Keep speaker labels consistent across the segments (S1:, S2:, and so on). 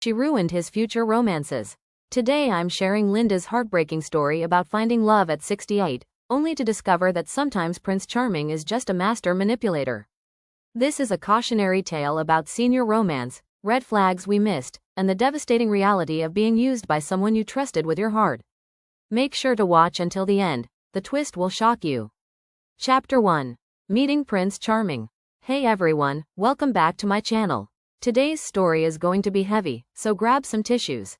S1: she ruined his future romances. Today I'm sharing Linda's heartbreaking story about finding love at 68, only to discover that sometimes Prince Charming is just a master manipulator. This is a cautionary tale about senior romance, red flags we missed, and the devastating reality of being used by someone you trusted with your heart. Make sure to watch until the end, the twist will shock you. Chapter 1. Meeting Prince Charming. Hey everyone, welcome back to my channel. Today's story is going to be heavy, so grab some tissues.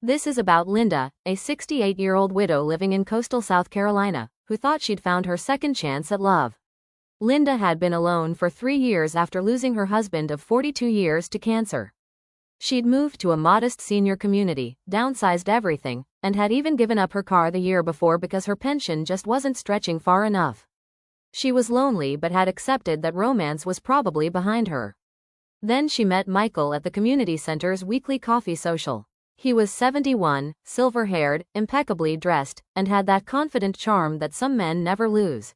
S1: This is about Linda, a 68-year-old widow living in coastal South Carolina, who thought she'd found her second chance at love. Linda had been alone for 3 years after losing her husband of 42 years to cancer. She'd moved to a modest senior community, downsized everything, and had even given up her car the year before because her pension just wasn't stretching far enough. She was lonely but had accepted that romance was probably behind her. Then she met Michael at the community center's weekly coffee social. He was 71, silver-haired, impeccably dressed, and had that confident charm that some men never lose.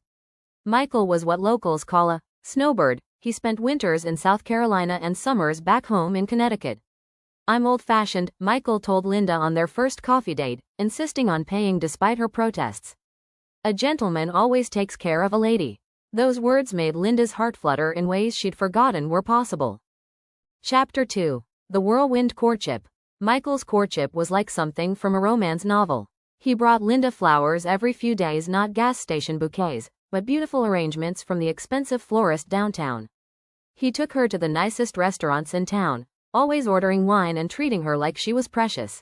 S1: Michael was what locals call a snowbird. He spent winters in South Carolina and summers back home in Connecticut. "I'm old-fashioned," Michael told Linda on their first coffee date, insisting on paying despite her protests. "A gentleman always takes care of a lady." Those words made Linda's heart flutter in ways she'd forgotten were possible. Chapter 2. The Whirlwind Courtship. Michael's courtship was like something from a romance novel. He brought Linda flowers every few days, not gas station bouquets, but beautiful arrangements from the expensive florist downtown. He took her to the nicest restaurants in town, always ordering wine and treating her like she was precious.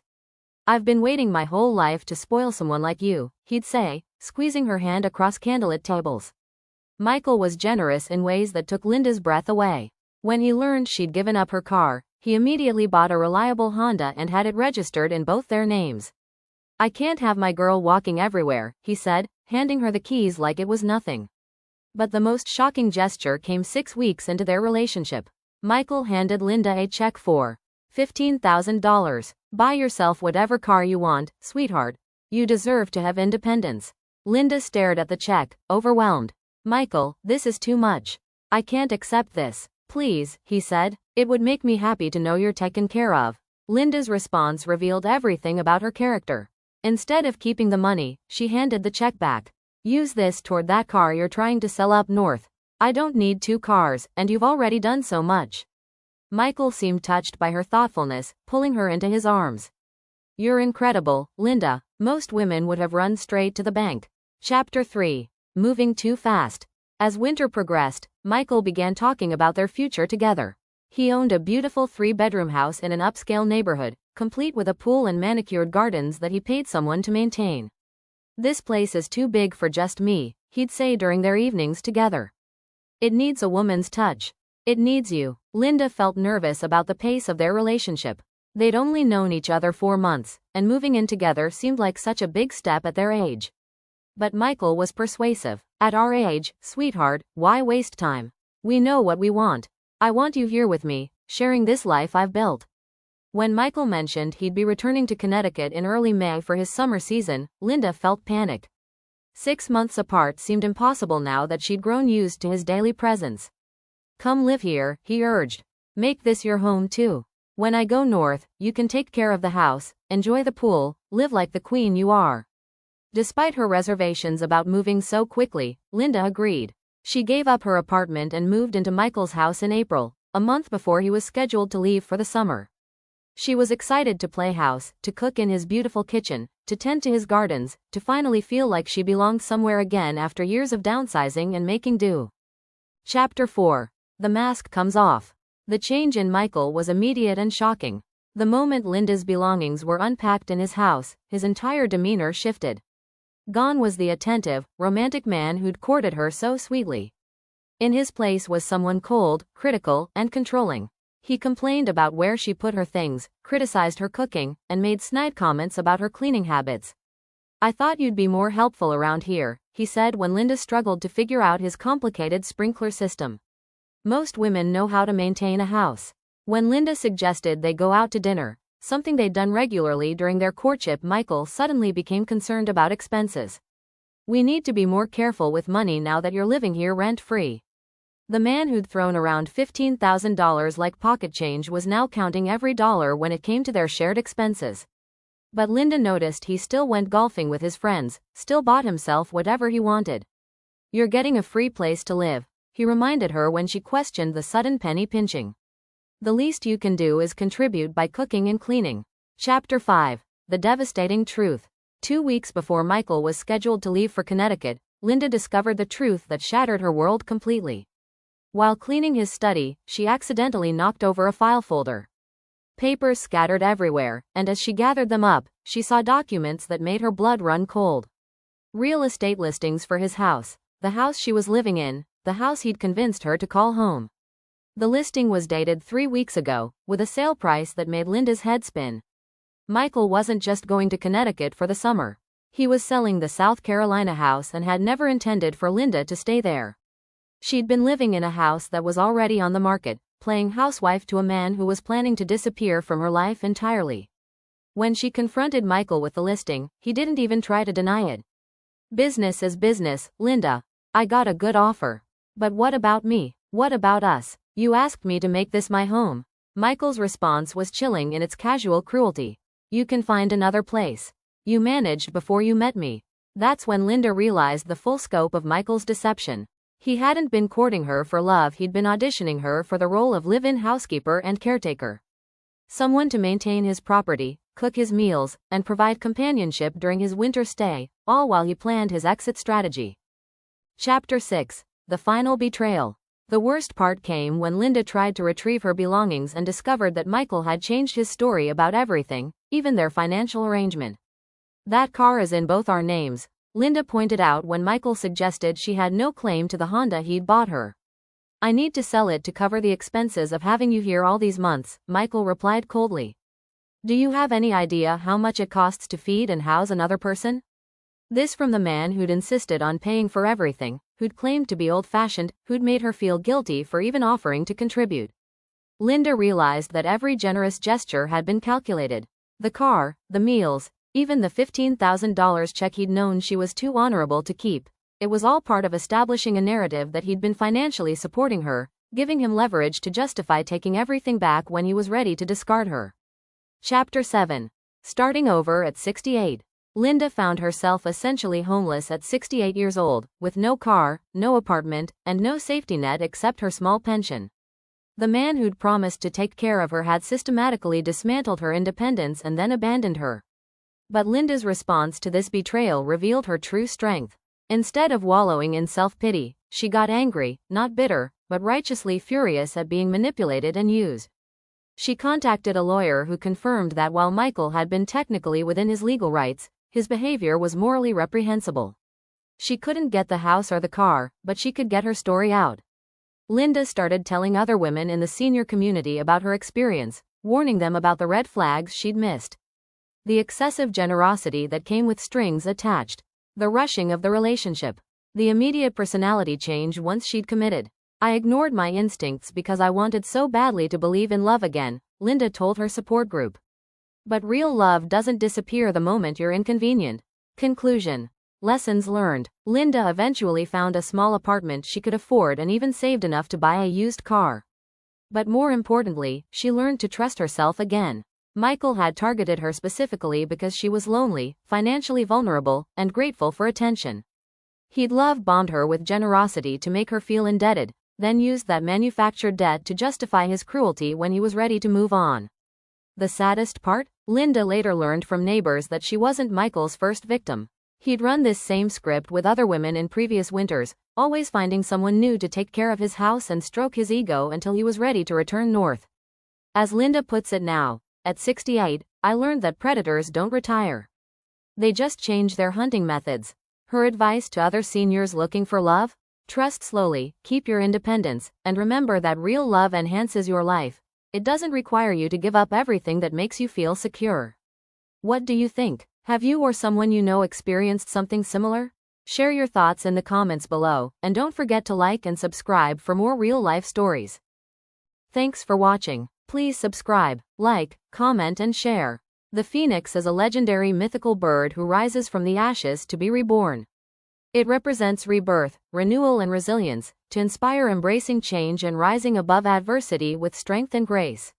S1: "I've been waiting my whole life to spoil someone like you," he'd say, squeezing her hand across candlelit tables. Michael was generous in ways that took Linda's breath away. When he learned she'd given up her car, he immediately bought a reliable Honda and had it registered in both their names. "I can't have my girl walking everywhere," he said, handing her the keys like it was nothing. But the most shocking gesture came 6 weeks into their relationship. Michael handed Linda a check for $15,000. "Buy yourself whatever car you want, sweetheart. You deserve to have independence." Linda stared at the check, overwhelmed. "Michael, this is too much. I can't accept this. Please," he said. "It would make me happy to know you're taken care of." Linda's response revealed everything about her character. Instead of keeping the money, she handed the check back. "Use this toward that car you're trying to sell up north. I don't need 2 cars, and you've already done so much." Michael seemed touched by her thoughtfulness, pulling her into his arms. "You're incredible, Linda." Most women would have run straight to the bank. Chapter 3. Moving Too Fast. As winter progressed, Michael began talking about their future together. He owned a beautiful 3-bedroom house in an upscale neighborhood, complete with a pool and manicured gardens that he paid someone to maintain. "This place is too big for just me," he'd say during their evenings together. "It needs a woman's touch. It needs you." Linda felt nervous about the pace of their relationship. They'd only known each other 4 months, and moving in together seemed like such a big step at their age. But Michael was persuasive. "At our age, sweetheart, why waste time? We know what we want. I want you here with me, sharing this life I've built." When Michael mentioned he'd be returning to Connecticut in early May for his summer season, Linda felt panic. 6 months apart seemed impossible now that she'd grown used to his daily presence. "Come live here," he urged. "Make this your home too. When I go north, you can take care of the house, enjoy the pool, live like the queen you are." Despite her reservations about moving so quickly, Linda agreed. She gave up her apartment and moved into Michael's house in April, a month before he was scheduled to leave for the summer. She was excited to play house, to cook in his beautiful kitchen, to tend to his gardens, to finally feel like she belonged somewhere again after years of downsizing and making do. Chapter 4. The Mask Comes Off. The change in Michael was immediate and shocking. The moment Linda's belongings were unpacked in his house, his entire demeanor shifted. Gone was the attentive, romantic man who'd courted her so sweetly. In his place was someone cold, critical, and controlling. He complained about where she put her things, criticized her cooking, and made snide comments about her cleaning habits. "I thought you'd be more helpful around here," he said when Linda struggled to figure out his complicated sprinkler system. Most women know how to maintain a house. When Linda suggested they go out to dinner, something they'd done regularly during their courtship, Michael suddenly became concerned about expenses. "We need to be more careful with money now that you're living here rent-free." The man who'd thrown around $15,000 like pocket change was now counting every dollar when it came to their shared expenses. But Linda noticed he still went golfing with his friends, still bought himself whatever he wanted. "You're getting a free place to live," he reminded her when she questioned the sudden penny pinching. "The least you can do is contribute by cooking and cleaning." Chapter 5. The Devastating Truth. 2 weeks before Michael was scheduled to leave for Connecticut, Linda discovered the truth that shattered her world completely. While cleaning his study, she accidentally knocked over a file folder. Papers scattered everywhere, and as she gathered them up, she saw documents that made her blood run cold. Real estate listings for his house, the house she was living in, the house he'd convinced her to call home. The listing was dated 3 weeks ago, with a sale price that made Linda's head spin. Michael wasn't just going to Connecticut for the summer. He was selling the South Carolina house and had never intended for Linda to stay there. She'd been living in a house that was already on the market, playing housewife to a man who was planning to disappear from her life entirely. When she confronted Michael with the listing, he didn't even try to deny it. "Business is business, Linda. I got a good offer. But what about me? What about us? You asked me to make this my home." Michael's response was chilling in its casual cruelty. "You can find another place. You managed before you met me." That's when Linda realized the full scope of Michael's deception. He hadn't been courting her for love, he'd been auditioning her for the role of live-in housekeeper and caretaker. Someone to maintain his property, cook his meals, and provide companionship during his winter stay, all while he planned his exit strategy. Chapter 6. The Final Betrayal. The worst part came when Linda tried to retrieve her belongings and discovered that Michael had changed his story about everything, even their financial arrangement. "That car is in both our names," Linda pointed out when Michael suggested she had no claim to the Honda he'd bought her. "I need to sell it to cover the expenses of having you here all these months," Michael replied coldly. "Do you have any idea how much it costs to feed and house another person?" This from the man who'd insisted on paying for everything, who'd claimed to be old-fashioned, who'd made her feel guilty for even offering to contribute. Linda realized that every generous gesture had been calculated. The car, the meals, even the $15,000 check he'd known she was too honorable to keep. It was all part of establishing a narrative that he'd been financially supporting her, giving him leverage to justify taking everything back when he was ready to discard her. Chapter 7. Starting over at 68. Linda found herself essentially homeless at 68 years old, with no car, no apartment, and no safety net except her small pension. The man who'd promised to take care of her had systematically dismantled her independence and then abandoned her. But Linda's response to this betrayal revealed her true strength. Instead of wallowing in self-pity, she got angry, not bitter, but righteously furious at being manipulated and used. She contacted a lawyer who confirmed that while Michael had been technically within his legal rights, his behavior was morally reprehensible. She couldn't get the house or the car, but she could get her story out. Linda started telling other women in the senior community about her experience, warning them about the red flags she'd missed. The excessive generosity that came with strings attached. The rushing of the relationship. The immediate personality change once she'd committed. "I ignored my instincts because I wanted so badly to believe in love again," Linda told her support group. But real love doesn't disappear the moment you're inconvenient. Conclusion. Lessons learned. Linda eventually found a small apartment she could afford and even saved enough to buy a used car. But more importantly, she learned to trust herself again. Michael had targeted her specifically because she was lonely, financially vulnerable, and grateful for attention. He'd love-bombed her with generosity to make her feel indebted, then used that manufactured debt to justify his cruelty when he was ready to move on. The saddest part? Linda later learned from neighbors that she wasn't Michael's first victim. He'd run this same script with other women in previous winters, always finding someone new to take care of his house and stroke his ego until he was ready to return north. As Linda puts it now, "At 68, I learned that predators don't retire. They just change their hunting methods." Her advice to other seniors looking for love? Trust slowly, keep your independence, and remember that real love enhances your life. It doesn't require you to give up everything that makes you feel secure. What do you think? Have you or someone you know experienced something similar? Share your thoughts in the comments below, and don't forget to like and subscribe for more real-life stories. Thanks for watching. Please subscribe, like, comment and share. The phoenix is a legendary mythical bird who rises from the ashes to be reborn. It represents rebirth, renewal, and resilience, to inspire embracing change and rising above adversity with strength and grace.